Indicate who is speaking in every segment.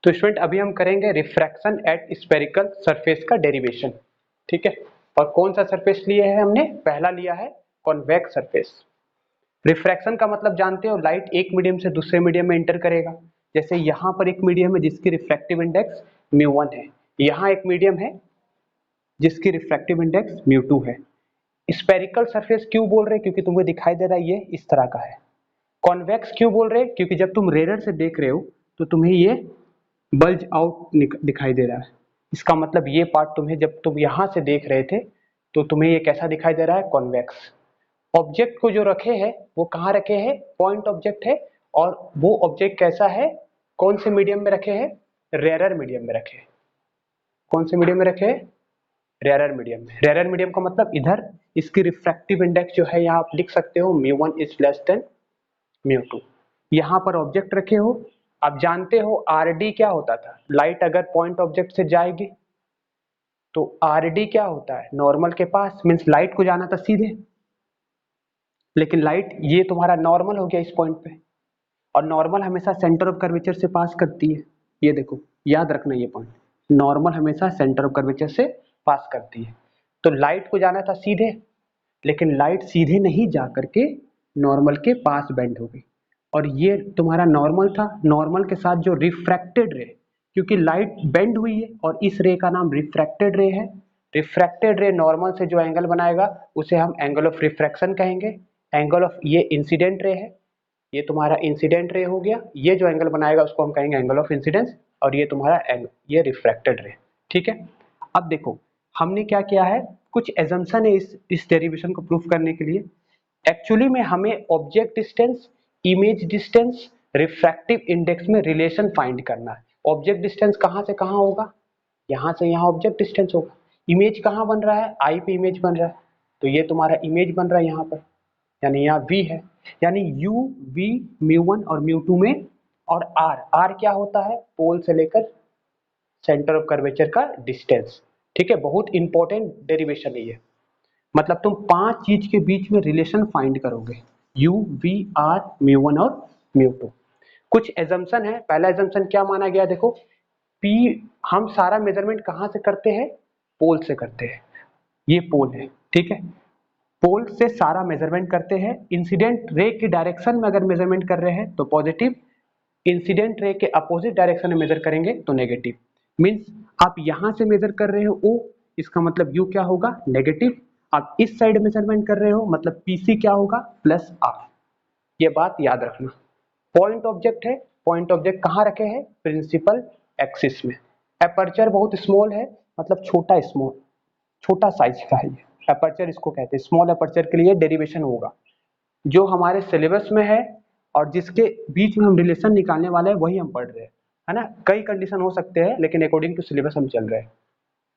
Speaker 1: तो स्टूडेंट अभी हम करेंगे रिफ्रैक्शन एट स्फेरिकल सरफेस का डेरिवेशन, ठीक है। और कौन सा सरफेस लिए है हमने? पहला लिया है कॉन्वेक्स सरफेस। रिफ्रैक्शन का मतलब जानते हो, लाइट एक मीडियम से दूसरे मीडियम में एंटर करेगा। जैसे यहाँ पर एक मीडियम है जिसकी रिफ्रैक्टिव इंडेक्स μ1 है, यहाँ एक मीडियम है जिसकी रिफ्रैक्टिव इंडेक्स μ2 है। स्फेरिकल सरफेस क्यों बोल रहे हैं? क्योंकि तुम्हें दिखाई दे रहा है ये इस तरह का है। कॉन्वेक्स क्यों बोल रहे हैं? क्योंकि जब तुम रेडर से देख रहे हो तो तुम्हें ये बल्ज आउट दिखाई दे रहा है। इसका मतलब ये पार्ट तुम्हें, जब तुम यहां से देख रहे थे तो तुम्हें ये कैसा दिखाई दे रहा है? कॉन्वेक्स। ऑब्जेक्ट को जो रखे हैं वो कहाँ रखे हैं? पॉइंट ऑब्जेक्ट है। और वो ऑब्जेक्ट कैसा है? कौन से मीडियम में रखे हैं? रेयरर मीडियम में रखे हैं। कौन से मीडियम में रखे हैं? रेयरर मीडियम में। रेयरर मीडियम का मतलब इधर इसकी रिफ्रैक्टिव इंडेक्स जो है यहाँ आप लिख सकते हो μ1 इज लेस देन μ2। यहाँ पर ऑब्जेक्ट रखे हो। आप जानते हो आरडी क्या होता था? लाइट अगर पॉइंट ऑब्जेक्ट से जाएगी तो आरडी क्या होता है? नॉर्मल के पास, मीन्स लाइट को जाना था सीधे, लेकिन लाइट ये तुम्हारा नॉर्मल हो गया इस पॉइंट पे, और नॉर्मल हमेशा सेंटर ऑफ कर्वेचर से पास करती है। ये देखो, याद रखना ये पॉइंट, नॉर्मल हमेशा सेंटर ऑफ कर्वेचर से पास करती है। तो लाइट को जाना था सीधे, लेकिन लाइट सीधे नहीं जा करके नॉर्मल के पास बेंड हो गई, और ये तुम्हारा नॉर्मल था। नॉर्मल के साथ जो रिफ्रैक्टेड रे, क्योंकि लाइट बेंड हुई है और इस रे का नाम रिफ्रैक्टेड रे है। रिफ्रैक्टेड रे नॉर्मल से जो एंगल बनाएगा उसे हम एंगल ऑफ रिफ्रैक्शन कहेंगे। एंगल ऑफ, ये इंसिडेंट रे है, ये तुम्हारा इंसिडेंट रे हो गया। ये जो एंगल बनाएगा उसको हम कहेंगे एंगल ऑफ इंसिडेंस, और ये तुम्हारा एंगल, ये रिफ्रैक्टेड रे, ठीक है। अब देखो हमने क्या किया है, कुछ एजम्पशन है इस डेरिवेशन को प्रूफ करने के लिए। एक्चुअली में हमें object distance, image distance, refractive index में रिलेशन फाइंड करना है। ऑब्जेक्ट डिस्टेंस कहाँ से कहाँ होगा? यहाँ से यहाँ ऑब्जेक्ट डिस्टेंस होगा। इमेज कहाँ बन रहा है? आई पे इमेज बन रहा है, तो ये तुम्हारा इमेज बन रहा है यहाँ पर, यानी यहाँ v है। यानी u v μ1 और μ2 में, और r क्या होता है? पोल से लेकर सेंटर ऑफ कर्वेचर का डिस्टेंस, ठीक है। बहुत इंपॉर्टेंट डेरिवेशन है ये। मतलब तुम 5 चीज के बीच में रिलेशन फाइंड करोगे, u v r μ1 और μ2। कुछ एजम्पशन है। पहला एजम्पशन क्या माना गया? देखो, p, हम सारा मेजरमेंट कहाँ से करते हैं? पोल से करते हैं। ये पोल है, ठीक है। पोल से सारा मेजरमेंट करते हैं। इंसिडेंट रे की डायरेक्शन में अगर मेजरमेंट कर रहे हैं तो पॉजिटिव, इंसिडेंट रे के अपोजिट डायरेक्शन में मेजर करेंगे तो नेगेटिव। मींस आप यहां से मेजर कर रहे हो O, इसका मतलब U क्या होगा? नेगेटिव। आप इस साइड मेजरमेंट कर रहे हो, मतलब PC क्या होगा? Plus R। ये बात याद रखना। पॉइंट ऑब्जेक्ट है। पॉइंट ऑब्जेक्ट कहाँ रखे हैं? प्रिंसिपल एक्सिस में। एपर्चर बहुत स्मॉल है, मतलब छोटा साइज का है ये एपर्चर, इसको कहते हैं। स्मॉल एपर्चर के लिए डेरिवेशन होगा जो हमारे सिलेबस में है, और जिसके बीच में हम रिलेशन निकालने वाले हैं वही हम पढ़ रहे हैं, है ना। कई कंडीशन हो सकते हैं, लेकिन अकॉर्डिंग टू सिलेबस हम चल रहे हैं।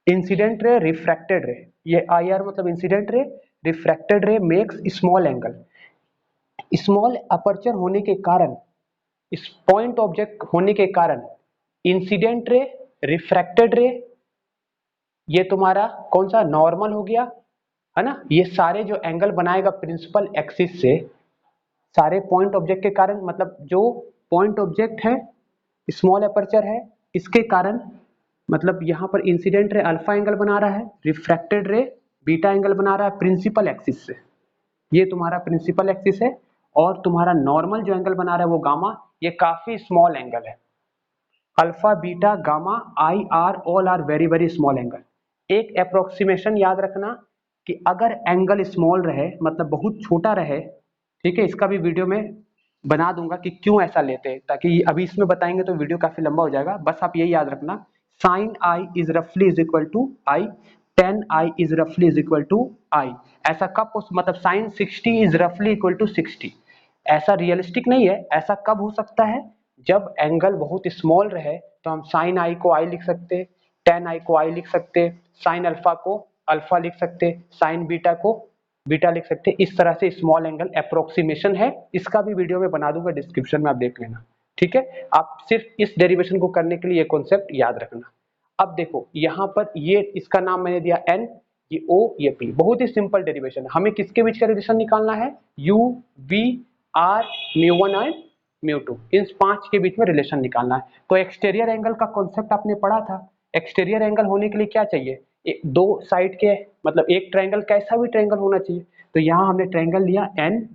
Speaker 1: इंसिडेंट रे, रिफ्रैक्टेड रे, ये IR मतलब इंसिडेंट रे, रिफ्रैक्टेड रे makes small angle. Small aperture होने के कारण, इस पॉइंट ऑब्जेक्ट होने के कारण, इंसिडेंट रे, रिफ्रैक्टेड रे, ये तुम्हारा कौन सा? नॉर्मल हो गया, है ना। ये सारे जो एंगल बनाएगा प्रिंसिपल एक्सिस से, सारे पॉइंट ऑब्जेक्ट के कारण, मतलब जो पॉइंट ऑब्जेक्ट है, स्मॉल एपर्चर है, इसके कारण, मतलब यहाँ पर इंसिडेंट रे अल्फा एंगल बना रहा है, रिफ्रैक्टेड रे बीटा एंगल बना रहा है प्रिंसिपल एक्सिस से। ये तुम्हारा प्रिंसिपल एक्सिस है। और तुम्हारा नॉर्मल जो एंगल बना रहा है वो गामा, ये काफी स्मॉल एंगल है। Alpha, beta, gamma, I, R, all are very very small angle. एक अप्रोक्सीमेशन याद रखना कि अगर एंगल स्मॉल रहे, मतलब बहुत छोटा रहे, ठीक है, इसका भी वीडियो में बना दूंगा कि क्यों ऐसा लेते हैं, ताकि अभी इसमें बताएंगे तो वीडियो काफी लंबा हो जाएगा। बस आप यही याद रखना, साइन आई इज रफली is equal to i, tan i is रफली इज इक्वल टू आई। ऐसा कब, मतलब साइन 60 इज रफली इक्वल टू 60, ऐसा रियलिस्टिक नहीं है। ऐसा कब हो सकता है? जब एंगल बहुत स्मॉल रहे, तो हम साइन आई को आई लिख सकते, टेन आई को आई लिख सकते, साइन अल्फा को अल्फा लिख सकते, साइन बीटा को बीटा लिख सकते। इस तरह से स्मॉल एंगल अप्रोक्सीमेशन है, इसका भी वीडियो में बना दूंगा, डिस्क्रिप्शन में आप देख लेना, ठीक है। आप सिर्फ इस डेरिवेशन को करने के लिए ये कॉन्सेप्ट याद रखना। अब देखो यहाँ पर, ये इसका नाम मैंने दिया N, ये O, ये P। बहुत ही सिंपल डेरिवेशन है। हमें किसके बीच का रिलेशन निकालना है? U V R μ1 एंड μ2, इन 5 के बीच में रिलेशन निकालना है। तो एक्सटीरियर एंगल का कॉन्सेप्ट आपने पढ़ा था। एक्सटीरियर एंगल होने के लिए क्या चाहिए, दो साइड के, मतलब एक ट्रायंगल, कैसा भी ट्रायंगल होना चाहिए। तो यहाँ हमने ट्रायंगल लिया NOC,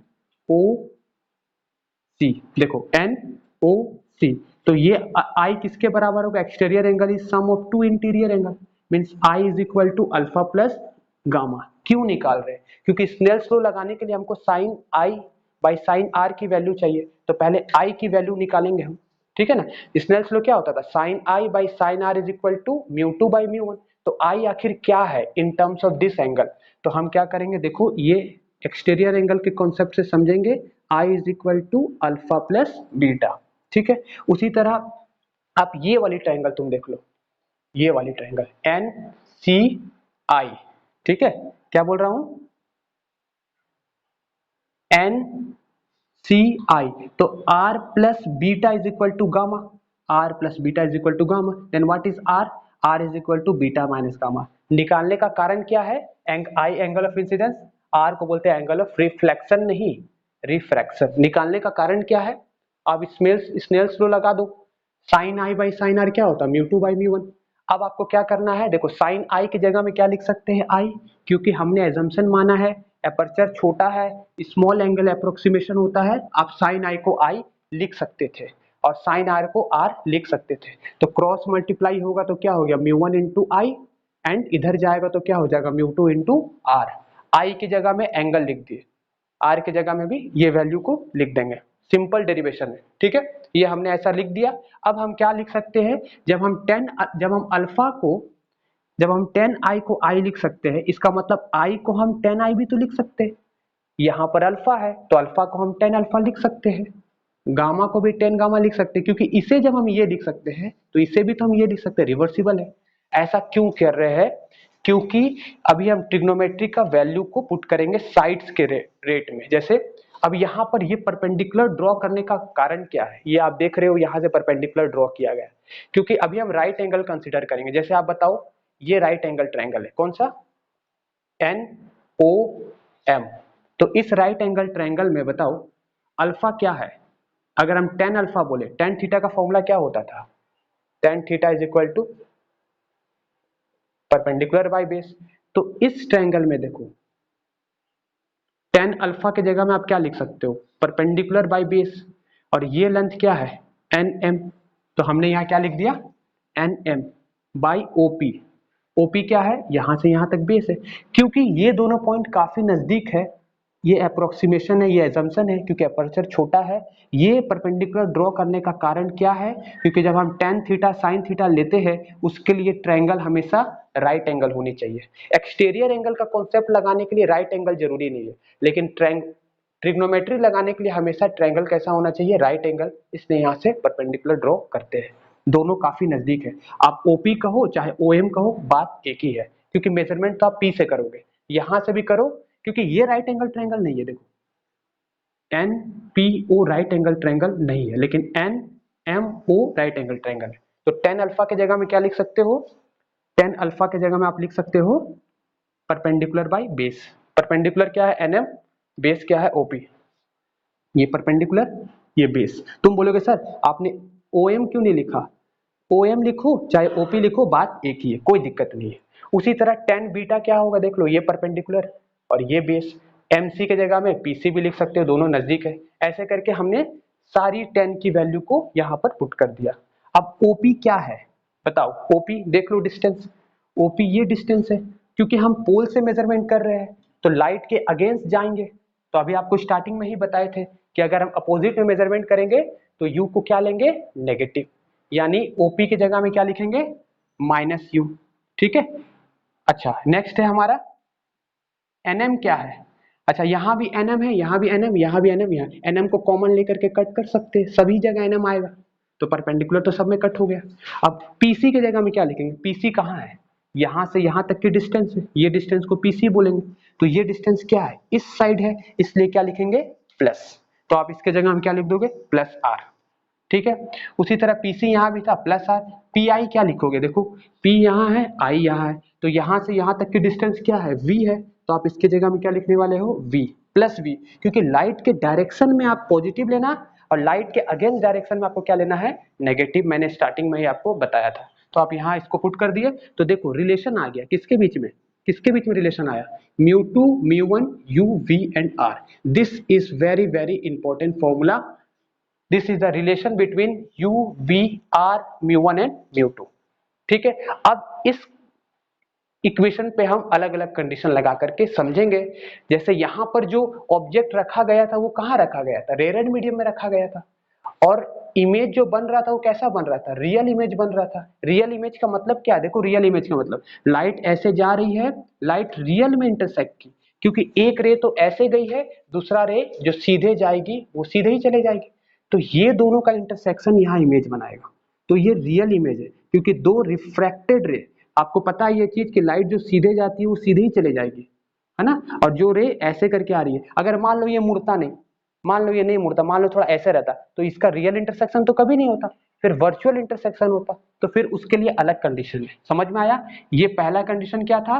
Speaker 1: देखो NOC, तो ये I किसके बराबर होगा, exterior angle is sum of two interior angle, means I is equal to alpha plus gamma. क्यों निकाल रहे हैं, क्योंकि स्नेल्स लॉ लगाने के लिए हमको sine I by sine R की वैल्यू चाहिए, तो पहले I की वैल्यू निकालेंगे हम, ठीक है ना। स्नेल्स लॉ क्या होता था, sine I by sine R is equal to μ2 by μ1। तो I आखिर क्या है in terms of this angle, तो हम क्या करेंगे, देखो ये एक्सटीरियर एंगल के कॉन्सेप्ट से समझेंगे, I is equal to alpha plus beta, ठीक है। उसी तरह आप ये वाली ट्रायंगल तुम देख लो, ये वाली ट्रायंगल NCI, ठीक है, क्या बोल रहा हूं, NCI, तो R plus beta is equal to gamma, R plus beta is equal to gamma, then what is R, R is equal to beta minus gamma. निकालने का कारण क्या है, I angle of incidence, R को बोलते हैं angle of reflection, नहीं refraction. निकालने का कारण क्या है, अब स्नेल्स लॉ लगा दो, sine I by sine R क्या होता है, μ2 बाई μ1। अब आपको क्या करना है, देखो साइन I की जगह में क्या लिख सकते हैं I, क्योंकि हमने एजम्पशन माना है एपर्चर छोटा है, स्मॉल एंगल अप्रोक्सीमेशन होता है, आप साइन I को I लिख सकते थे और साइन R को R लिख सकते थे। तो क्रॉस मल्टीप्लाई होगा तो क्या हो गया, μ1 इंटू I, एंड इधर जाएगा तो क्या हो जाएगा, μ2 इंटू R। I की जगह में एंगल लिख दिए, R की जगह में भी ये वैल्यू को लिख देंगे, सिंपल डेरिवेशन है, ठीक है। ये हमने ऐसा लिख दिया। अब हम क्या लिख सकते हैं, जब हम tan I को I लिख सकते हैं, इसका मतलब I को हम tan I भी तो लिख सकते हैं। यहाँ पर अल्फा है तो अल्फा को हम tan अल्फा लिख सकते हैं, गामा को भी tan गामा लिख सकते हैं, क्योंकि इसे जब हम ये लिख सकते हैं तो इसे भी तो हम ये लिख सकते हैं, रिवर्सिबल है। ऐसा क्यों कर रहे हैं, क्योंकि अभी हम ट्रिग्नोमेट्री का वैल्यू को पुट करेंगे साइड्स के रेट में। जैसे अब यहाँ पर ये परपेंडिकुलर ड्रॉ करने का कारण क्या है, ये आप देख रहे हो यहाँ से परपेंडिकुलर ड्रॉ किया गया है, क्योंकि अभी हम राइट एंगल कंसीडर करेंगे। जैसे आप बताओ, ये राइट एंगल ट्रायंगल है, कौन सा, NOM। तो इस राइट एंगल ट्रायंगल में बताओ अल्फा क्या है, अगर हम tan अल्फा बोले, tan थीटा का फॉर्मूला क्या होता था, tan theta is equal to perpendicular by base. तो इस ट्रायंगल में देखो tan अल्फा के जगह में आप क्या लिख सकते हो, परपेंडिकुलर बाय बेस, और ये लेंथ क्या है, NM। तो हमने यहाँ क्या लिख दिया, NM बाई OP। OP क्या है, यहां से यहां तक बेस है, क्योंकि ये दोनों पॉइंट काफी नजदीक है, ये अप्रोक्सीमेशन है, ये एजम्पशन है, क्योंकि अपर्चर छोटा है। ये परपेंडिकुलर ड्रॉ करने का कारण क्या है, क्योंकि जब हम tan थीटा साइन थीटा लेते हैं उसके लिए ट्रायंगल हमेशा राइट एंगल होनी चाहिए। एक्सटीरियर एंगल का कॉन्सेप्ट लगाने के लिए राइट एंगल जरूरी नहीं है, लेकिन ट्रिग्नोमेट्री लगाने के लिए हमेशा ट्रायंगल कैसा होना चाहिए, राइट एंगल, इसलिए यहाँ से परपेंडिकुलर ड्रॉ करते हैं। दोनों काफी नजदीक है, आप OP कहो चाहे OM कहो, बात एक ही है, क्योंकि मेजरमेंट तो आप P से करोगे, यहां से भी करो, क्योंकि ये राइट एंगल ट्रायंगल नहीं है, देखो NPO राइट एंगल ट्रायंगल नहीं है, लेकिन NMO राइट एंगल ट्रायंगल है। तो tan अल्फा के जगह में क्या लिख सकते हो, tan अल्फा के जगह में आप लिख सकते हो परपेंडिकुलर बाय बेस। परपेंडिकुलर क्या है NM, बेस क्या है OP, ये परपेंडिकुलर ये बेस। तुम बोलोगे सर आपने OM क्यों नहीं लिखा, OM लिखो चाहे OP लिखो, बात एक ही है, कोई दिक्कत नहीं है। उसी तरह tan बीटा क्या होगा, देख लो, ये परपेंडिकुलर और ये बेस, MC के जगह में PC भी लिख सकते हो, दोनों नजदीक है। ऐसे करके हमने सारी tan की वैल्यू को यहाँ पर पुट कर दिया। अब OP क्या है बताओ, OP देख लो, डिस्टेंस, OP ये डिस्टेंस है, क्योंकि हम पोल से मेजरमेंट कर रहे हैं तो लाइट के अगेंस्ट जाएंगे। तो अभी आपको स्टार्टिंग में ही बताए थे कि अगर हम अपोजिट में मेजरमेंट करेंगे तो U को क्या लेंगे, नेगेटिव, यानी OP की जगह में क्या लिखेंगे, -U, ठीक है। अच्छा नेक्स्ट है हमारा NM क्या है, अच्छा यहाँ भी NM है, यहाँ भी NM, यहाँ भी NM, यहाँ NM को कॉमन लेकर के कट कर सकते हैं, सभी जगह NM आएगा, तो परपेंडिकुलर तो सब में कट हो गया। अब PC की जगह में क्या लिखेंगे, PC कहाँ है, यहाँ से यहाँ तक की डिस्टेंस है, ये डिस्टेंस को PC बोलेंगे, तो ये डिस्टेंस क्या है, इस साइड है, इसलिए क्या लिखेंगे, प्लस। तो आप इसके जगह में क्या लिख दोगे, +R, ठीक है। उसी तरह PC यहाँ भी था, +R। PI क्या लिखोगे, देखो P यहाँ है, I यहाँ है, तो यहाँ से यहाँ तक की डिस्टेंस क्या है, V है, तो आप इसके जगह में क्या लिखने वाले हो, V, +V, क्योंकि लाइट के डायरेक्शन में आप पॉजिटिव लेना, और लाइट के अगेंस्ट डायरेक्शन में आपको क्या लेना है, नेगेटिव। मैंने स्टार्टिंग में ही आपको बताया था। तो आप यहाँ इसको पुट कर दिए तो देखो रिलेशन आ गया किसके बीच में, किसके बीच में रिलेशन आया, μ2 μ1 u v and r। This is very very important formula. This is the relation between u v r μ1 and μ2। ठीक है, अब इस इक्वेशन पे हम अलग अलग कंडीशन लगा करके समझेंगे। जैसे यहाँ पर जो ऑब्जेक्ट रखा गया था वो कहाँ रखा गया था, रेयरर मीडियम में रखा गया था। और इमेज जो बन रहा था वो कैसा बन रहा था, रियल इमेज बन रहा था। रियल इमेज का मतलब क्या है, देखो रियल इमेज का मतलब लाइट ऐसे जा रही है, लाइट रियल में इंटरसेक्ट की, क्योंकि एक रे तो ऐसे गई है, दूसरा रे जो सीधे जाएगी वो सीधे ही चले जाएगी। तो ये दोनों का इंटरसेक्शन यहाँ इमेज बनाएगा, तो ये रियल इमेज है। क्योंकि दो रिफ्रैक्टेड रे, आपको पता है ये चीज कि लाइट जो सीधे जाती है वो सीधे ही चले जाएगी, है ना। और जो रे ऐसे करके आ रही है, अगर मान लो ये मुड़ता नहीं, मान लो ये नहीं मुड़ता, मान लो थोड़ा ऐसे रहता, तो इसका रियल इंटरसेक्शन तो कभी नहीं होता, फिर वर्चुअल इंटरसेक्शन होता। तो फिर उसके लिए अलग कंडीशन है। समझ में आया। ये पहला कंडीशन क्या था,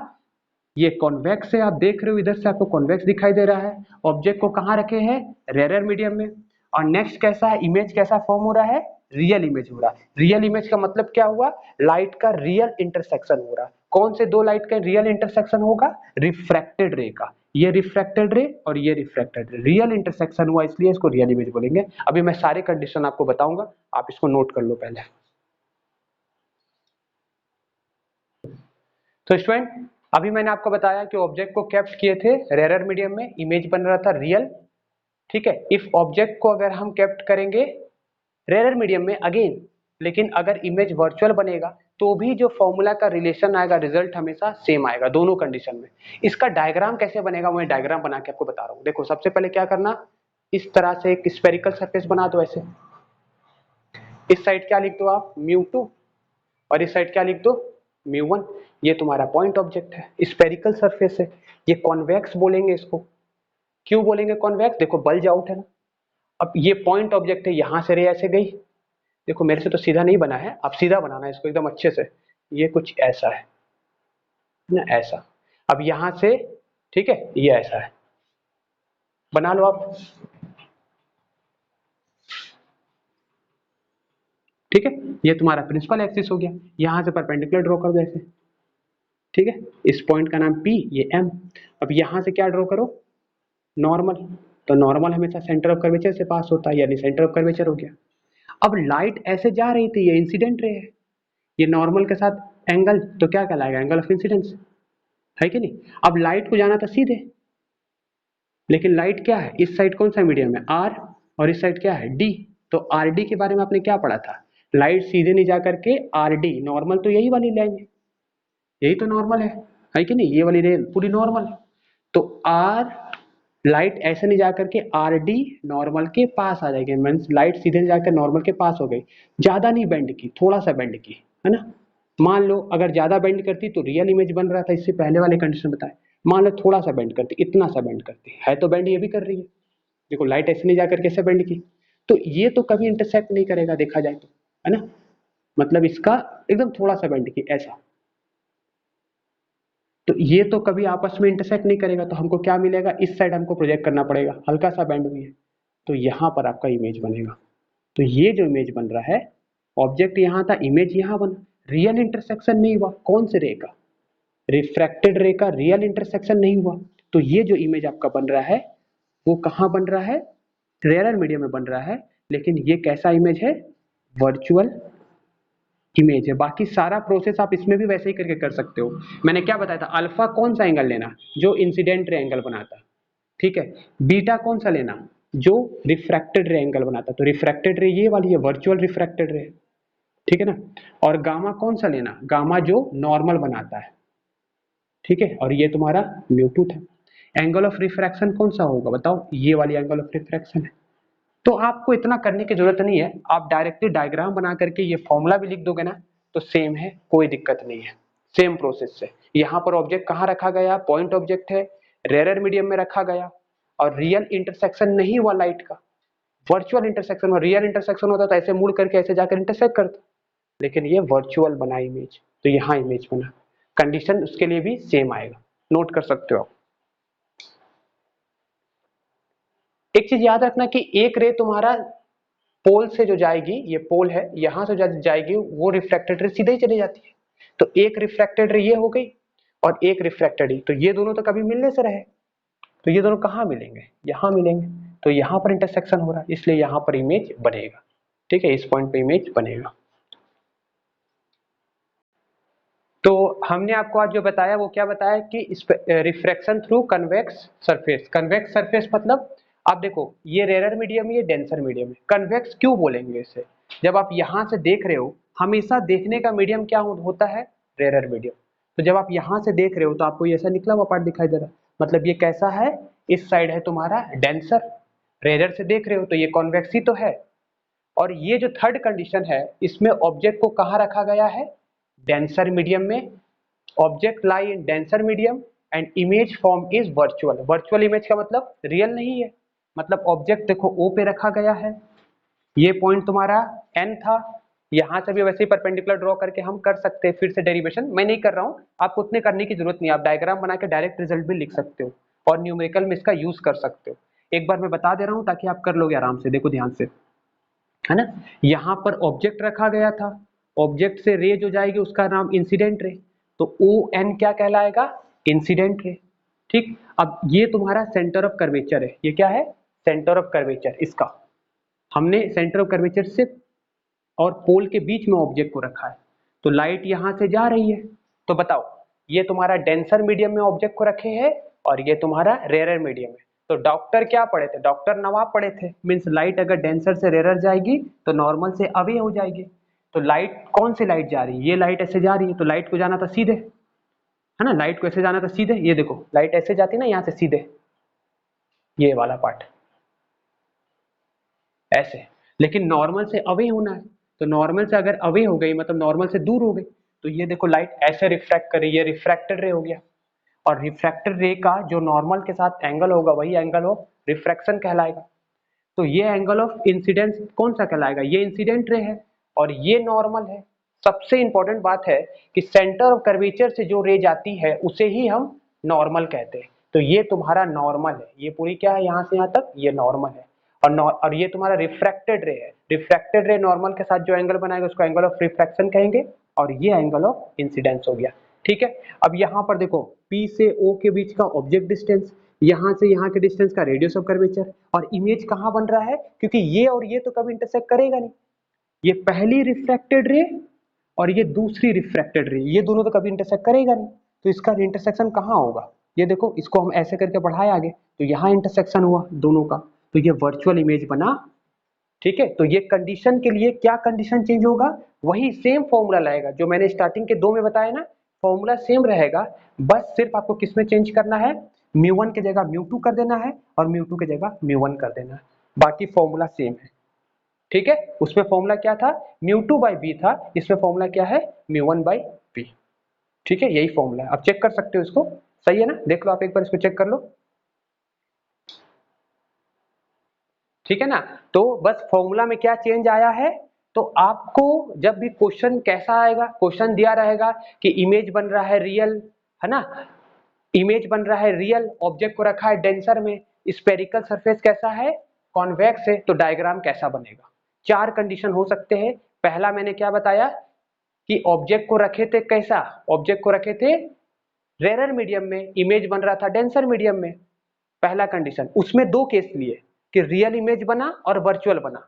Speaker 1: ये कॉन्वेक्स है, आप देख रहे हो इधर से आपको कॉन्वेक्स दिखाई दे रहा है। ऑब्जेक्ट को कहाँ रखे हैं, रेयर मीडियम में। और नेक्स्ट कैसा है, इमेज कैसा फॉर्म हो रहा है, रियल इमेज हो रहा है। रियल इमेज का मतलब क्या हुआ, लाइट का रियल इंटरसेक्शन हो रहा है। कौन से दो लाइट का रियल इंटरसेक्शन होगा, रिफ्रैक्टेड रे का। ये रिफ्रैक्टेड रे और ये रिफ्रैक्टेड रे, रियल इंटरसेक्शन हुआ, इसलिए इसको रियल इमेज बोलेंगे। अभी मैं सारे कंडीशन आपको बताऊंगा, आप इसको नोट कर लो पहले। तो स्टूडेंट अभी मैंने आपको बताया कि ऑब्जेक्ट को कैप्ट किए थे रेयर मीडियम में, इमेज बन रहा था रियल। ठीक है, इफ ऑब्जेक्ट को अगर हम कैप्ट करेंगे रेयर मीडियम में अगेन, लेकिन अगर इमेज वर्चुअल बनेगा तो भी जो फॉर्मूला का रिलेशन आएगा, रिजल्ट हमेशा सेम आएगा दोनों कंडीशन में। इसका डायग्राम कैसे बनेगा, मैं डायग्राम बना के आपको बता रहा हूँ। देखो सबसे पहले क्या करना, इस तरह से एक स्फेरिकल सरफेस बना दो ऐसे। इस साइड क्या लिख दो आप, μ2, और इस साइड क्या लिख दो, μ1। ये तुम्हारा पॉइंट ऑब्जेक्ट है, स्फेरिकल सरफेस है। ये कॉन्वेक्स बोलेंगे इसको। क्यों बोलेंगे कॉन्वेक्स, देखो बल्ज आउट है ना। अब ये पॉइंट ऑब्जेक्ट है, यहां से रे ऐसे गई, देखो मेरे से तो सीधा नहीं बना है, आप सीधा बनाना है इसको एकदम अच्छे से। ये कुछ ऐसा है ना, ऐसा। अब यहां से, ठीक है, ये ऐसा है, बना लो आप। ठीक है, ये तुम्हारा प्रिंसिपल एक्सिस हो गया। यहां से परपेंडिकुलर ड्रॉ कर दो ऐसे। ठीक है, इस पॉइंट का नाम P, ये M। अब यहां से क्या ड्रॉ करो, नॉर्मल। तो नॉर्मल हमेशा सेंटर ऑफ कर्वेचर से पास होता है, यानी सेंटर ऑफ कर्वेचर हो गया। अब लाइट ऐसे जा रही थी, ये इंसिडेंट रे है, ये नॉर्मल के साथ एंगल तो क्या कहलाएगा, एंगल ऑफ इंसिडेंस, है कि नहीं। अब लाइट को जाना था सीधे, लेकिन लाइट क्या है, इस साइड कौन सा मीडियम है, R, और इस साइड क्या है, D। तो RD के बारे में आपने क्या पढ़ा था, लाइट सीधे नहीं जा करके RD, नॉर्मल तो यही वाली लाइन है, यही तो नॉर्मल है कि नहीं, ये वाली रेल पूरी नॉर्मल है। तो R, लाइट ऐसे नहीं जाकर के RD नॉर्मल के पास आ जाएगी, मीन्स लाइट सीधे जाकर नॉर्मल के पास हो गई, ज्यादा नहीं बेंड की, थोड़ा सा बेंड की, है ना। मान लो अगर ज्यादा बेंड करती तो रियल इमेज बन रहा था, इससे पहले वाले कंडीशन बताए। मान लो थोड़ा सा बेंड करती, इतना सा बेंड करती है तो बेंड ये भी कर रही है, देखो लाइट ऐसे नहीं जाकर कैसे बेंड की, तो ये तो कभी इंटरसेक्ट नहीं करेगा देखा जाए तो, है ना। मतलब इसका एकदम थोड़ा सा बेंड की ऐसा, तो ये तो कभी आपस में इंटरसेक्ट नहीं करेगा। तो हमको क्या मिलेगा, इस साइड हमको प्रोजेक्ट करना पड़ेगा, हल्का सा बेंड भी है, तो यहाँ पर आपका इमेज बनेगा। तो ये जो इमेज बन रहा है, ऑब्जेक्ट यहाँ था, इमेज यहाँ बना, रियल इंटरसेक्शन नहीं हुआ, कौन से रे का, रिफ्रैक्टेड रे का रियल इंटरसेक्शन नहीं हुआ। तो ये जो इमेज आपका बन रहा है वो कहाँ बन रहा है, रेयर मीडियम में बन रहा है, लेकिन ये कैसा इमेज है, वर्चुअल इमेज है। बाकी सारा प्रोसेस आप इसमें भी वैसे ही करके कर सकते हो। मैंने क्या बताया था, अल्फा कौन सा एंगल लेना, जो इंसिडेंट रे एंगल बनाता, ठीक है। बीटा कौन सा लेना, जो रिफ्रैक्टेड रे एंगल बनाता, तो रिफ्रैक्टेड रे ये वाली है, वर्चुअल रिफ्रैक्टेड रे, ठीक है ना। और गामा कौन सा लेना, गामा जो नॉर्मल बनाता है, ठीक है। और ये तुम्हारा म्यू2 था। एंगल ऑफ रिफ्रैक्शन कौन सा होगा बताओ, ये वाली एंगल ऑफ रिफ्रैक्शन है। तो आपको इतना करने की जरूरत नहीं है, आप डायरेक्टली डायग्राम बना करके ये फॉर्मूला भी लिख दोगे ना तो सेम है, कोई दिक्कत नहीं है, सेम प्रोसेस से। यहाँ पर ऑब्जेक्ट कहाँ रखा गया, पॉइंट ऑब्जेक्ट है, रेयर मीडियम में रखा गया, और रियल इंटरसेक्शन नहीं हुआ लाइट का, वर्चुअल इंटरसेक्शन। और रियल इंटरसेक्शन होता तो ऐसे मुड़ करके ऐसे जाकर इंटरसेक्ट करता, लेकिन ये वर्चुअल बना इमेज, तो यहाँ इमेज बना। कंडीशन उसके लिए भी सेम आएगा, नोट कर सकते हो आप। एक चीज याद रखना कि एक रे तुम्हारा पोल से जो जाएगी, ये पोल है, यहां से जाएगी वो रिफ्रैक्टेड रे सीधे ही चली जाती है। तो एक रिफ्रैक्टेड रे ये हो गई और एक रिफ्रैक्टेड ही, तो ये दोनों तो कभी मिलने से रहे, तो ये दोनों कहाँ मिलेंगे, यहाँ मिलेंगे। तो यहाँ पर इंटरसेक्शन हो रहा है, इसलिए यहाँ पर इमेज बनेगा। ठीक है, इस पॉइंट पे इमेज बनेगा। तो हमने आपको आज जो बताया वो क्या बताया कि refraction through convex surface. Convex surface मतलब आप देखो ये रेयर मीडियम, ये डेंसर मीडियम है। कन्वेक्स क्यों बोलेंगे इसे, जब आप यहाँ से देख रहे हो, हमेशा देखने का मीडियम क्या होता है, रेयर मीडियम। तो जब आप यहाँ से देख रहे हो तो आपको ये ऐसा निकला हुआ पार्ट दिखाई दे रहा है, मतलब ये कैसा है, इस साइड है तुम्हारा डेंसर, रेयर से देख रहे हो तो ये कॉन्वेक्स ही तो है। और ये जो थर्ड कंडीशन है, इसमें ऑब्जेक्ट को कहाँ रखा गया है, डेंसर मीडियम में। Object lie in denser medium and image form is virtual. Virtual image का मतलब रियल नहीं है, मतलब ऑब्जेक्ट देखो ओ पे रखा गया है, ये पॉइंट तुम्हारा एन था, यहां से भी वैसे ही परपेंडिकुलर ड्रॉ करके हम कर सकते हैं फिर से डेरिवेशन, मैं नहीं कर रहा हूं, आपको उतने करने की जरूरत नहीं, आप डायग्राम बना के डायरेक्ट रिजल्ट भी लिख सकते हो और न्यूमेरिकल में इसका यूज कर सकते हो। एक बार मैं बता दे रहा हूं ताकि आप कर लोगे आराम से, देखो ध्यान से, है ना। यहाँ पर ऑब्जेक्ट रखा गया था, ऑब्जेक्ट से रे जो जाएगी उसका नाम इंसिडेंट रे, तो ओ एन क्या कहलाएगा, इंसिडेंट रे। ठीक, अब ये तुम्हारा सेंटर ऑफ कर्वेचर है, ये क्या है, सेंटर ऑफ कर्वेचर। इसका हमने सेंटर ऑफ कर्वेचर से और पोल के बीच में ऑब्जेक्ट को रखा है, तो लाइट यहां से जा रही है। तो बताओ, ये तुम्हारा डेंसर मीडियम में ऑब्जेक्ट को रखे है और ये तुम्हारा रेयर मीडियम है। तो डॉक्टर क्या पढ़े थे, डॉक्टर नवाब पढ़े थे, मीन्स लाइट अगर डेंसर से रेयर जाएगी तो नॉर्मल से अवे हो जाएगी। तो लाइट, कौन सी लाइट जा रही है, ये लाइट ऐसे जा रही है, तो लाइट को जाना था सीधे, है ना, लाइट को ऐसे जाना था सीधे, ये देखो लाइट ऐसे जाती है ना यहाँ से सीधे, ये वाला पार्ट ऐसे, लेकिन नॉर्मल से अवे होना है, तो नॉर्मल से अगर अवे हो गई मतलब नॉर्मल से दूर हो गई, तो ये देखो लाइट ऐसे रिफ्रैक्ट कर रही है, रिफ्रैक्टेड रे हो गया। और रिफ्रैक्टेड रे का जो नॉर्मल के साथ एंगल होगा वही एंगल ऑफ रिफ्रैक्शन कहलाएगा। तो ये एंगल ऑफ इंसिडेंस कौन सा कहलाएगा, ये इंसिडेंट रे है और ये नॉर्मल है। सबसे इंपॉर्टेंट बात है कि सेंटर ऑफ कर्वेचर से जो रे जाती है उसे ही हम नॉर्मल कहते हैं। तो ये तुम्हारा नॉर्मल है, ये पूरी क्या है यहाँ से यहाँ तक ये नॉर्मल है। और ये तुम्हारा रिफ्रैक्टेड रे है, रिफ्रैक्टेड रे नॉर्मल के साथ जो एंगल बनाएगा उसको एंगल ऑफ रिफ्रैक्शन कहेंगे और ये एंगल ऑफ इंसिडेंस हो गया। ठीक है, अब यहाँ पर देखो P से O के बीच का ऑब्जेक्ट डिस्टेंस, यहाँ से यहाँ के डिस्टेंस का रेडियस ऑफ कर्वेचर, और इमेज कहाँ बन रहा है, क्योंकि ये और ये तो कभी इंटरसेक्ट करेगा नहीं, ये पहली रिफ्रैक्टेड रे और ये दूसरी रिफ्रैक्टेड रे, ये दोनों तो कभी इंटरसेक्ट करेगा नहीं, तो इसका इंटरसेक्शन कहाँ होगा, ये देखो इसको हम ऐसे करके बढ़ाए आगे, तो यहाँ इंटरसेक्शन हुआ दोनों का, तो ये वर्चुअल इमेज बना। ठीक है, तो ये कंडीशन के लिए क्या कंडीशन चेंज होगा, वही सेम फॉर्मूला लाएगा जो मैंने स्टार्टिंग के दो में बताया ना, फॉर्मूला सेम रहेगा, बस सिर्फ आपको किसमें चेंज करना है, μ1 की जगह μ2 कर देना है और μ2 की जगह μ1 कर देना है, बाकी फॉर्मूला सेम है। ठीक है, उसमें फॉर्मूला क्या था, μ2/b था, इसमें फॉर्मूला क्या है, μ1/b। ठीक है, यही फॉर्मूला है, आप चेक कर सकते हो इसको, सही है ना, देख लो आप एक बार इसको चेक कर लो। ठीक है ना, तो बस फॉर्मूला में क्या चेंज आया है, तो आपको जब भी क्वेश्चन कैसा आएगा, क्वेश्चन दिया रहेगा कि इमेज बन रहा है रियल, है ना, इमेज बन रहा है रियल, ऑब्जेक्ट को रखा है डेंसर में, स्फेरिकल सरफेस कैसा है, कॉन्वेक्स है, तो डायग्राम कैसा बनेगा। चार कंडीशन हो सकते हैं। पहला मैंने क्या बताया कि ऑब्जेक्ट को रखे थे कैसा, ऑब्जेक्ट को रखे थे रेयर मीडियम में, इमेज बन रहा था डेंसर मीडियम में, पहला कंडीशन, उसमें दो केस लिए कि रियल इमेज बना और वर्चुअल बना।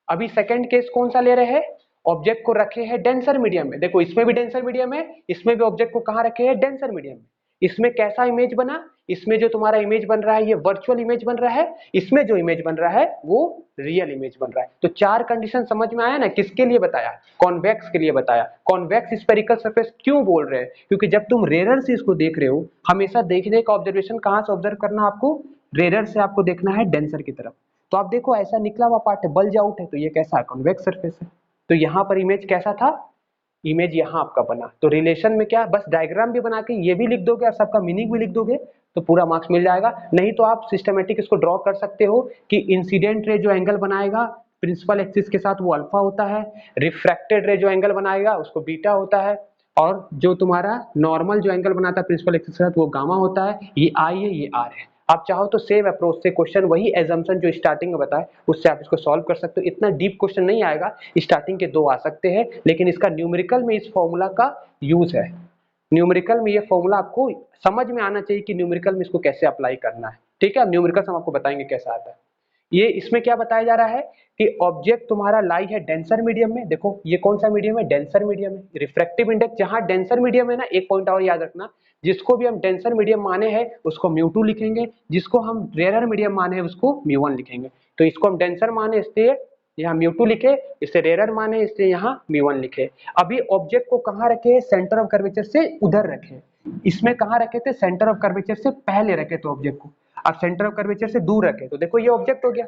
Speaker 1: अभी सेकंड केस कौन सा ले रहे हैं, ऑब्जेक्ट को रखे हैं डेंसर मीडियम में, देखो इसमें भी डेंसर मीडियम है, इसमें भी ऑब्जेक्ट को कहां रखे हैं, डेंसर मीडियम में, इसमें कैसा इमेज बना, इसमें जो तुम्हारा इमेज बन रहा है ये वर्चुअल इमेज बन रहा है, इसमें जो इमेज बन रहा है वो रियल इमेज बन रहा है। तो चार कंडीशन समझ में आया ना, किसके लिए बताया, कॉन्वेक्स के लिए बताया। कॉन्वेक्स स्फेरिकल सरफेस क्यों बोल रहे हैं, क्योंकि जब तुम रेयर से इसको देख रहे हो, हमेशा देखने का ऑब्जर्वेशन कहां से ऑब्जर्व करना, आपको रेयर से आपको देखना है डेंसर की तरफ। तो आप देखो ऐसा निकला हुआ पार्ट है, बल्ज आउट है, तो ये कैसा है, कॉन्वेक्स सरफेस है। तो यहाँ पर इमेज कैसा था, इमेज यहाँ आपका बना, तो रिलेशन में क्या, बस डायग्राम भी बना के ये भी लिख दोगे और सबका मीनिंग भी लिख दोगे तो पूरा मार्क्स मिल जाएगा। नहीं तो आप सिस्टमेटिक इसको ड्रॉ कर सकते हो कि इंसिडेंट रे जो एंगल बनाएगा प्रिंसिपल एक्सिस के साथ वो अल्फा होता है, रिफ्रैक्टेड रे जो एंगल बनाएगा उसको बीटा होता है, और जो तुम्हारा नॉर्मल जो एंगल बनाता है प्रिंसिपल एक्सिस के साथ वो गामा होता है, ये आई है ये आर है। आप चाहो तो सेम अप्रोच से क्वेश्चन वही एजम्पशन जो स्टार्टिंग में बताए उससे आप इसको सॉल्व कर सकते हो। इतना डीप क्वेश्चन नहीं आएगा, स्टार्टिंग के 2 आ सकते हैं, लेकिन इसका न्यूमेरिकल में इस फॉर्मूला का यूज है। न्यूमेरिकल में ये फॉर्मूला आपको समझ में आना चाहिए कि न्यूमेरिकल में इसको कैसे अप्लाई करना है। ठीक है, न्यूमेरिकल हम आपको बताएंगे कैसा आता है। ये इसमें क्या बताया जा रहा है कि ऑब्जेक्ट तुम्हारा लाई है डेंसर मीडियम में। देखो ये कौन सा मीडियम है, डेंसर मीडियम है। रिफ्रैक्टिव इंडेक्स जहां डेंसर मीडियम है ना, एक पॉइंट और याद रखना, जिसको भी हम डेंसर मीडियम माने हैं उसको μ2 लिखेंगे, जिसको हम रेयर मीडियम माने हैं उसको μ1 लिखेंगे। तो इसको हम डेंसर माने इसलिए यहाँ μ2 लिखे, इसे रेयर माने इसलिए यहाँ μ1 लिखे। अभी ऑब्जेक्ट को कहाँ रखे, सेंटर ऑफ कर्वेचर से उधर रखे। इसमें कहाँ रखे थे, सेंटर ऑफ कर्वेचर से पहले रखे थे ऑब्जेक्ट को। अब सेंटर ऑफ कर्वेचर से दूर रखे तो देखो ये ऑब्जेक्ट हो गया,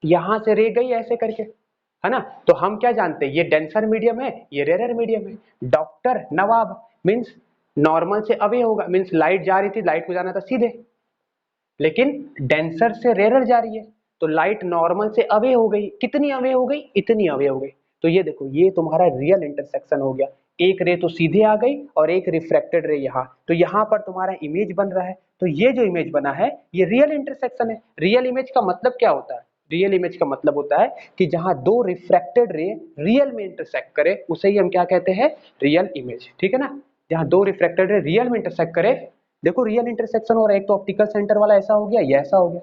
Speaker 1: यहां से रे गई ऐसे करके, है ना। तो हम क्या जानते हैं, ये डेंसर मीडियम है, ये रेयर मीडियम है। डॉक्टर नवाब मींस नॉर्मल से अवे होगा, मींस लाइट जा रही थी, लाइट को जाना था सीधे, लेकिन डेंसर से रेयर जा रही है तो लाइट नॉर्मल से अवे हो गई। कितनी अवे हो गई, इतनी अवे हो गई। तो ये देखो ये तुम्हारा रियल इंटरसेक्शन हो गया, एक रे तो सीधे आ गई और एक रिफ्रैक्टेड रे यहाँ, तो यहाँ पर तुम्हारा इमेज बन रहा है। तो ये जो इमेज बना है ये रियल इंटरसेक्शन है। रियल इमेज का मतलब क्या होता है, रियल इमेज का मतलब होता है कि जहां 2 रिफ्रैक्टेड रे रियल में इंटरसेक्ट करे उसे ही हम क्या कहते हैं, रियल इमेज। ठीक है ना, जहां 2 रिफ्रैक्टेड रे रियल में इंटरसेक्ट करे, देखो रियल इंटरसेक्शन हो रहा है। एक तो ऑप्टिकल सेंटर वाला ऐसा हो गया, ये ऐसा हो गया।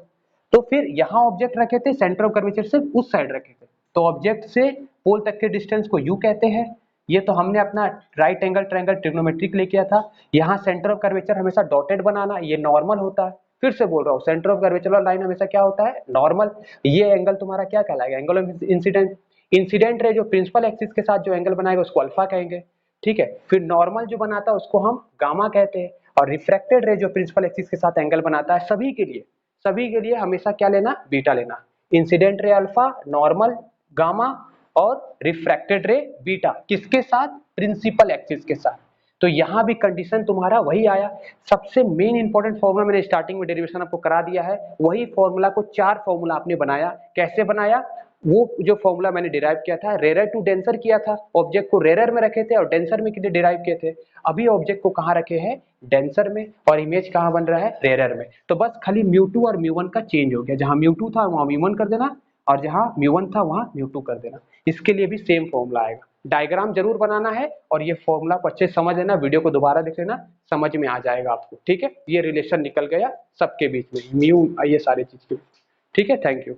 Speaker 1: तो फिर यहाँ ऑब्जेक्ट रखे थे, सेंटर ऑफ कर्वेचर से उस साइड रखे थे, तो ऑब्जेक्ट से पोल तक के डिस्टेंस को यू कहते हैं। ये तो हमने अपना राइट एंगल ट्रायंगल ट्रिग्नोमेट्रिक ले किया था। यहाँ सेंटर ऑफ कर्वेचर हमेशा डॉटेड बनाना, ये नॉर्मल होता है। फिर से बोल रहा हूँ, सेंटर ऑफ कर्वेचर वाला लाइन हमेशा क्या होता है, नॉर्मल। ये एंगल तुम्हारा क्या कहलाएगा, angle of incident. Incident ray जो प्रिंसिपल एक्सिस के साथ जो एंगल बनाएगा उसको अल्फा कहेंगे। ठीक है, फिर नॉर्मल जो बनाता है उसको हम गामा कहते हैं, और रिफ्रैक्टेड रे जो प्रिंसिपल एक्सिस के साथ एंगल बनाता है, सभी के लिए हमेशा क्या लेना, बीटा लेना। Incident ray alpha, normal gamma, और रिफ्रैक्टेड रे बीटा, किसके साथ, प्रिंसिपल एक्सिस के साथ। तो यहां भी कंडीशन तुम्हारा वही आया। सबसे मेन इंपॉर्टेंट फॉर्मूला मैंने स्टार्टिंग में डेरिवेशन आपको करा दिया है, वही फॉर्मूला को 4 फॉर्मूला आपने बनाया। कैसे बनाया, वो जो फॉर्मूला मैंने डिराइव किया था, रेयर टू डेंसर किया था, ऑब्जेक्ट को रेयर में रखे थे और डेंसर में कितने डिराइव किए थे। अभी ऑब्जेक्ट को कहाँ रखे हैं, डेंसर में, और इमेज कहाँ बन रहा है, रेयर में। तो बस खाली μ2 और μ1 का चेंज हो गया, जहां μ2 था वहां μ1 कर देना, और जहां μ1 था वहां μ2 कर देना। इसके लिए भी सेम फॉर्मूला आएगा। डायग्राम जरूर बनाना है, और ये फॉर्मूला को अच्छे से समझ लेना, वीडियो को दोबारा देख लेना, समझ में आ जाएगा आपको। ठीक है, ये रिलेशन निकल गया सबके बीच में, म्यू ये सारी चीज। ठीक है, थैंक यू।